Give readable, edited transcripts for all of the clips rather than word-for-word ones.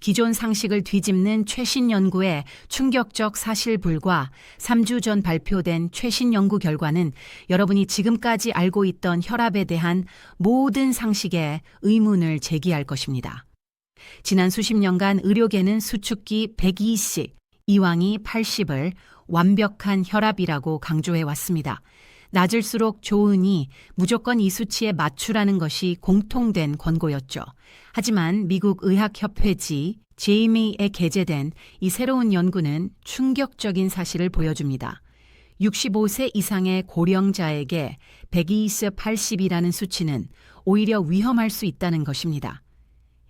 기존 상식을 뒤집는 최신 연구의 충격적 사실불과 3주 전 발표된 최신 연구 결과는 여러분이 지금까지 알고 있던 혈압에 대한 모든 상식에 의문을 제기할 것입니다. 지난 수십 년간 의료계는 수축기 120, 이왕이 80을 완벽한 혈압이라고 강조해 왔습니다. 낮을수록 좋으니 무조건 이 수치에 맞추라는 것이 공통된 권고였죠. 하지만 미국 의학협회지 JMA에 게재된 이 새로운 연구는 충격적인 사실을 보여줍니다. 65세 이상의 고령자에게 120/80이라는 수치는 오히려 위험할 수 있다는 것입니다.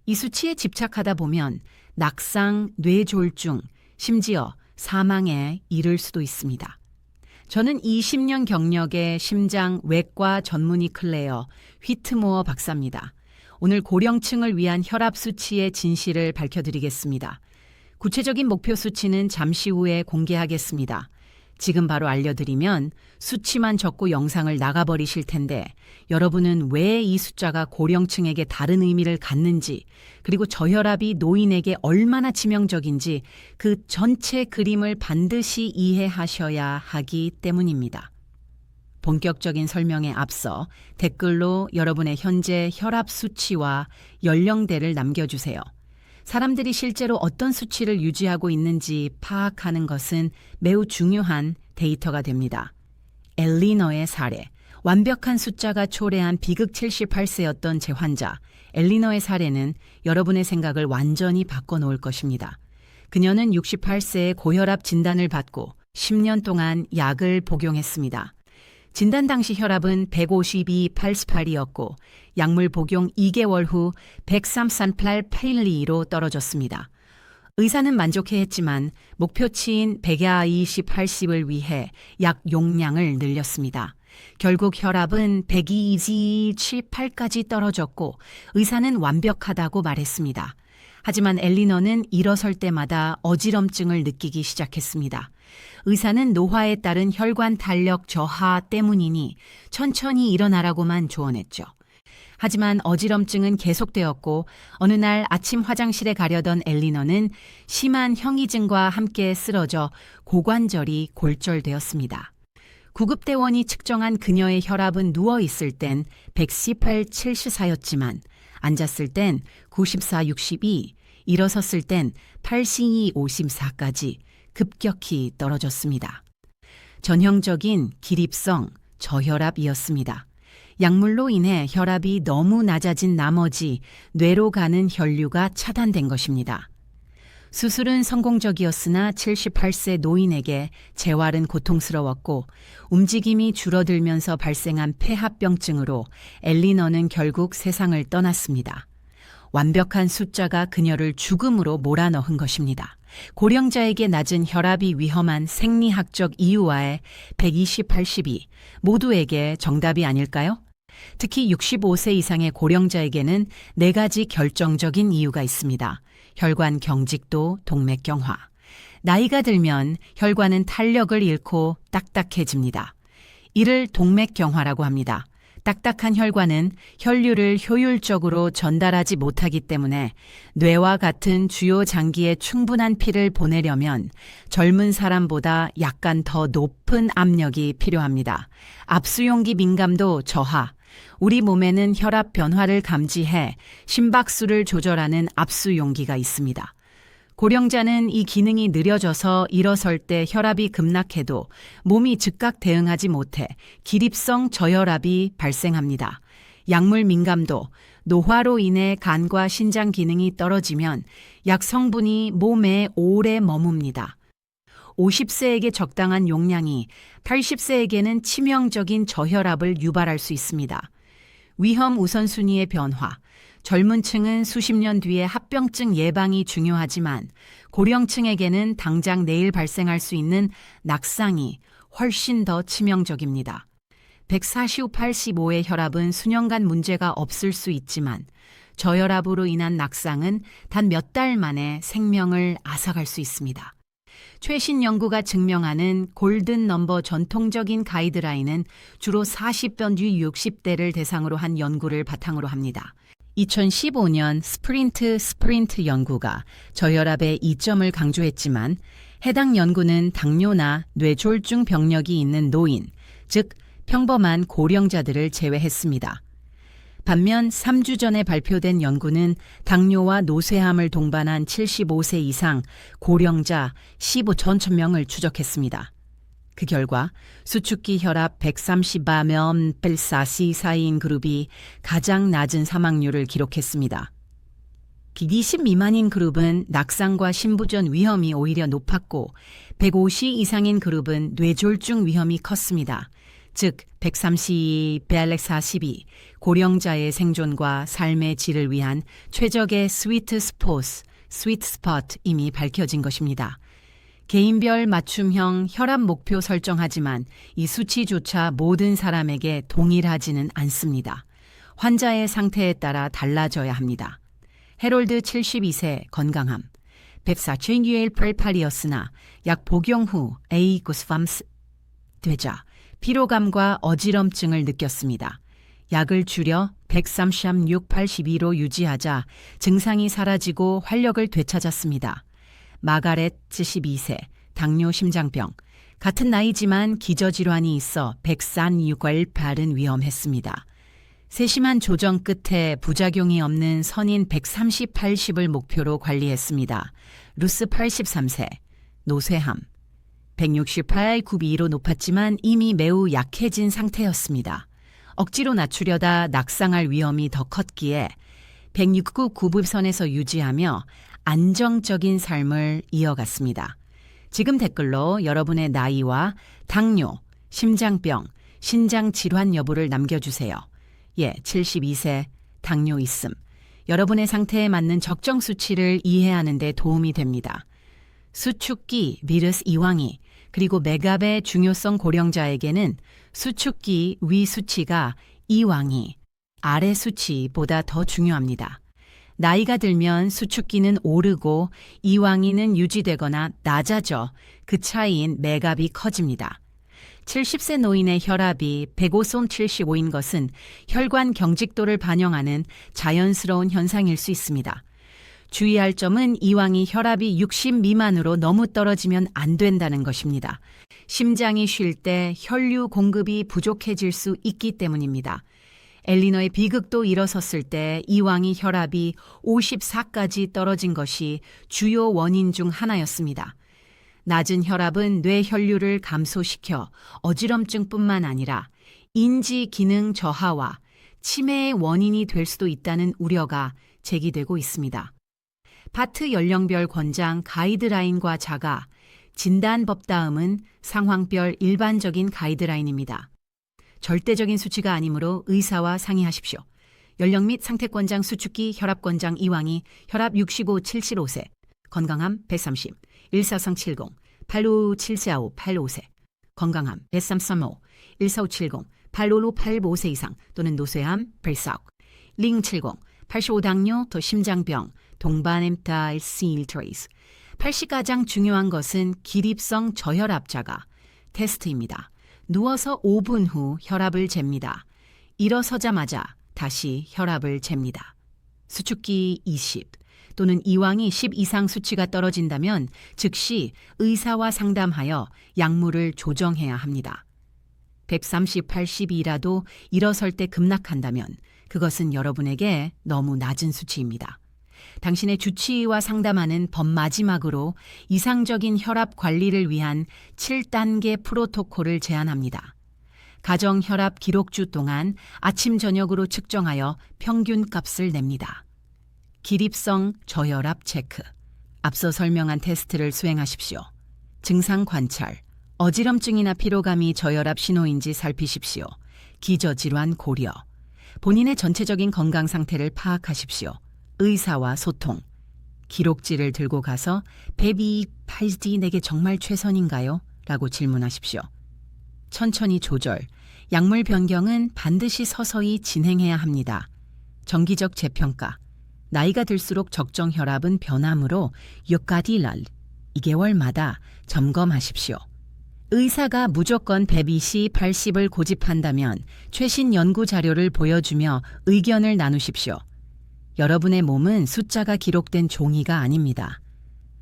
이 수치에 집착하다 보면 낙상, 뇌졸중, 심지어 사망에 이를 수도 있습니다. 저는 20년 경력의 심장 외과 전문의 클레어 휘트모어 박사입니다. 오늘 고령층을 위한 혈압 수치의 진실을 밝혀드리겠습니다. 구체적인 목표 수치는 잠시 후에 공개하겠습니다. 지금 바로 알려드리면 수치만 적고 영상을 나가버리실 텐데 여러분은 왜 이 숫자가 고령층에게 다른 의미를 갖는지 그리고 저혈압이 노인에게 얼마나 치명적인지 그 전체 그림을 반드시 이해하셔야 하기 때문입니다. 본격적인 설명에 앞서 댓글로 여러분의 현재 혈압 수치와 연령대를 남겨주세요. 사람들이 실제로 어떤 수치를 유지하고 있는지 파악하는 것은 매우 중요한 데이터가 됩니다. 엘리너의 사례, 완벽한 숫자가 초래한 비극 78세였던 제 환자 엘리너의 사례는 여러분의 생각을 완전히 바꿔놓을 것입니다. 그녀는 68세에 고혈압 진단을 받고 10년 동안 약을 복용했습니다. 진단 당시 혈압은 152/88이었고 약물 복용 2개월 후 103/8로 떨어졌습니다. 의사는 만족해했지만 목표치인 120/80을 위해 약 용량을 늘렸습니다. 결국 혈압은 102/78까지 떨어졌고 의사는 완벽하다고 말했습니다. 하지만 엘리너는 일어설 때마다 어지럼증을 느끼기 시작했습니다. 의사는 노화에 따른 혈관 탄력 저하 때문이니 천천히 일어나라고만 조언했죠. 하지만 어지럼증은 계속되었고 어느 날 아침 화장실에 가려던 엘리너는 심한 형이증과 함께 쓰러져 고관절이 골절되었습니다. 구급대원이 측정한 그녀의 혈압은 누워있을 땐 118/74였지만 앉았을 땐 94/62, 일어섰을 땐 82/54까지 급격히 떨어졌습니다. 전형적인 기립성 저혈압이었습니다. 약물로 인해 혈압이 너무 낮아진 나머지 뇌로 가는 혈류가 차단된 것입니다. 수술은 성공적이었으나 78세 노인에게 재활은 고통스러웠고 움직임이 줄어들면서 발생한 폐합병증으로 엘리너는 결국 세상을 떠났습니다. 완벽한 숫자가 그녀를 죽음으로 몰아넣은 것입니다. 고령자에게 낮은 혈압이 위험한 생리학적 이유와의 120/80이 모두에게 정답이 아닐까요? 특히 65세 이상의 고령자에게는 4가지 결정적인 이유가 있습니다. 혈관 경직도, 동맥경화. 나이가 들면 혈관은 탄력을 잃고 딱딱해집니다. 이를 동맥경화라고 합니다. 딱딱한 혈관은 혈류를 효율적으로 전달하지 못하기 때문에 뇌와 같은 주요 장기에 충분한 피를 보내려면 젊은 사람보다 약간 더 높은 압력이 필요합니다. 압수용기 민감도 저하. 우리 몸에는 혈압 변화를 감지해 심박수를 조절하는 압수용기가 있습니다. 고령자는 이 기능이 느려져서 일어설 때 혈압이 급락해도 몸이 즉각 대응하지 못해 기립성 저혈압이 발생합니다. 약물 민감도, 노화로 인해 간과 신장 기능이 떨어지면 약 성분이 몸에 오래 머뭅니다. 50세에게 적당한 용량이 80세에게는 치명적인 저혈압을 유발할 수 있습니다. 위험 우선순위의 변화. 젊은 층은 수십 년 뒤에 합병증 예방이 중요하지만 고령층에게는 당장 내일 발생할 수 있는 낙상이 훨씬 더 치명적입니다. 140/85의 혈압은 수년간 문제가 없을 수 있지만 저혈압으로 인한 낙상은 단 몇 달 만에 생명을 앗아갈 수 있습니다. 최신 연구가 증명하는 골든 넘버 전통적인 가이드라인은 주로 40번 뒤 60대를 대상으로 한 연구를 바탕으로 합니다. 2015년 스프린트 연구가 저혈압의 이점을 강조했지만 해당 연구는 당뇨나 뇌졸중 병력이 있는 노인, 즉 평범한 고령자들을 제외했습니다. 반면 3주 전에 발표된 연구는 당뇨와 노쇠함을 동반한 75세 이상 고령자 15,000명을 추적했습니다. 그 결과 수축기 혈압 130면 벨사시 사이인 그룹이 가장 낮은 사망률을 기록했습니다. 120 미만인 그룹은 낙상과 심부전 위험이 오히려 높았고 150 이상인 그룹은 뇌졸중 위험이 컸습니다. 즉 130, 142 고령자의 생존과 삶의 질을 위한 최적의 스위트 스팟임이 밝혀진 것입니다. 개인별 맞춤형 혈압 목표 설정하지만 이 수치조차 모든 사람에게 동일하지는 않습니다. 환자의 상태에 따라 달라져야 합니다. 해롤드 72세 건강함. 뱁사체인유엘 프레팔이었으나 약 복용 후 에이고스팜스 되자 피로감과 어지럼증을 느꼈습니다. 약을 줄여 136/82로 유지하자 증상이 사라지고 활력을 되찾았습니다. 마가렛 72세, 당뇨 심장병. 같은 나이지만 기저질환이 있어 백산유골 발은 위험했습니다. 세심한 조정 끝에 부작용이 없는 선인 130/80을 목표로 관리했습니다. 루스 83세, 노쇠함. 168/92로 높았지만 이미 매우 약해진 상태였습니다. 억지로 낮추려다 낙상할 위험이 더 컸기에 169/90선에서 유지하며 안정적인 삶을 이어갔습니다. 지금 댓글로 여러분의 나이와 당뇨, 심장병, 신장질환 여부를 남겨주세요. 72세, 당뇨 있음. 여러분의 상태에 맞는 적정 수치를 이해하는 데 도움이 됩니다. 수축기 비르스 이왕이 그리고 맥압의 중요성 고령자에게는 수축기 위 수치가 이왕이 아래 수치보다 더 중요합니다. 나이가 들면 수축기는 오르고 이왕이는 유지되거나 낮아져 그 차이인 맥압이 커집니다. 70세 노인의 혈압이 105/75인 것은 혈관 경직도를 반영하는 자연스러운 현상일 수 있습니다. 주의할 점은 이왕이 혈압이 60 미만으로 너무 떨어지면 안 된다는 것입니다. 심장이 쉴 때 혈류 공급이 부족해질 수 있기 때문입니다. 엘리너의 비극도 일어섰을 때 이왕이 혈압이 54까지 떨어진 것이 주요 원인 중 하나였습니다. 낮은 혈압은 뇌 혈류를 감소시켜 어지럼증뿐만 아니라 인지 기능 저하와 치매의 원인이 될 수도 있다는 우려가 제기되고 있습니다. 파트 연령별 권장 가이드라인과 자가, 진단법 다음은 상황별 일반적인 가이드라인입니다. 절대적인 수치가 아니므로 의사와 상의하십시오. 연령 및 상태 권장 수축기 혈압 권장 이왕이 혈압 65/75세, 건강함 130, 일사성 70, 85745 85세, 건강함 13335, 14570, 85585세 이상 또는 노쇠함 벨사욱, 링 70, 85 당뇨 또 심장병, 동반엠탈 실트레이스. 80 가장 중요한 것은 기립성 저혈압자가 테스트입니다. 누워서 5분 후 혈압을 잽니다. 일어서자마자 다시 혈압을 잽니다. 수축기 20 또는 이왕이 10 이상 수치가 떨어진다면 즉시 의사와 상담하여 약물을 조정해야 합니다. 130/80이라도 일어설 때 급락한다면 그것은 여러분에게 너무 낮은 수치입니다. 당신의 주치의와 상담하는 법 마지막으로 이상적인 혈압 관리를 위한 7단계 프로토콜을 제안합니다. 가정 혈압 기록주 동안 아침 저녁으로 측정하여 평균 값을 냅니다. 기립성 저혈압 체크. 앞서 설명한 테스트를 수행하십시오. 증상 관찰. 어지럼증이나 피로감이 저혈압 신호인지 살피십시오. 기저질환 고려. 본인의 전체적인 건강 상태를 파악하십시오. 의사와 소통. 기록지를 들고 가서 베비 파이즈디 내게 정말 최선인가요? 라고 질문하십시오. 천천히 조절. 약물 변경은 반드시 서서히 진행해야 합니다. 정기적 재평가. 나이가 들수록 적정 혈압은 변하므로 2개월마다 점검하십시오. 의사가 무조건 120/80을 고집한다면 최신 연구 자료를 보여주며 의견을 나누십시오. 여러분의 몸은 숫자가 기록된 종이가 아닙니다.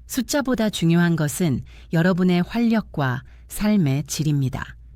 숫자보다 중요한 것은 여러분의 활력과 삶의 질입니다.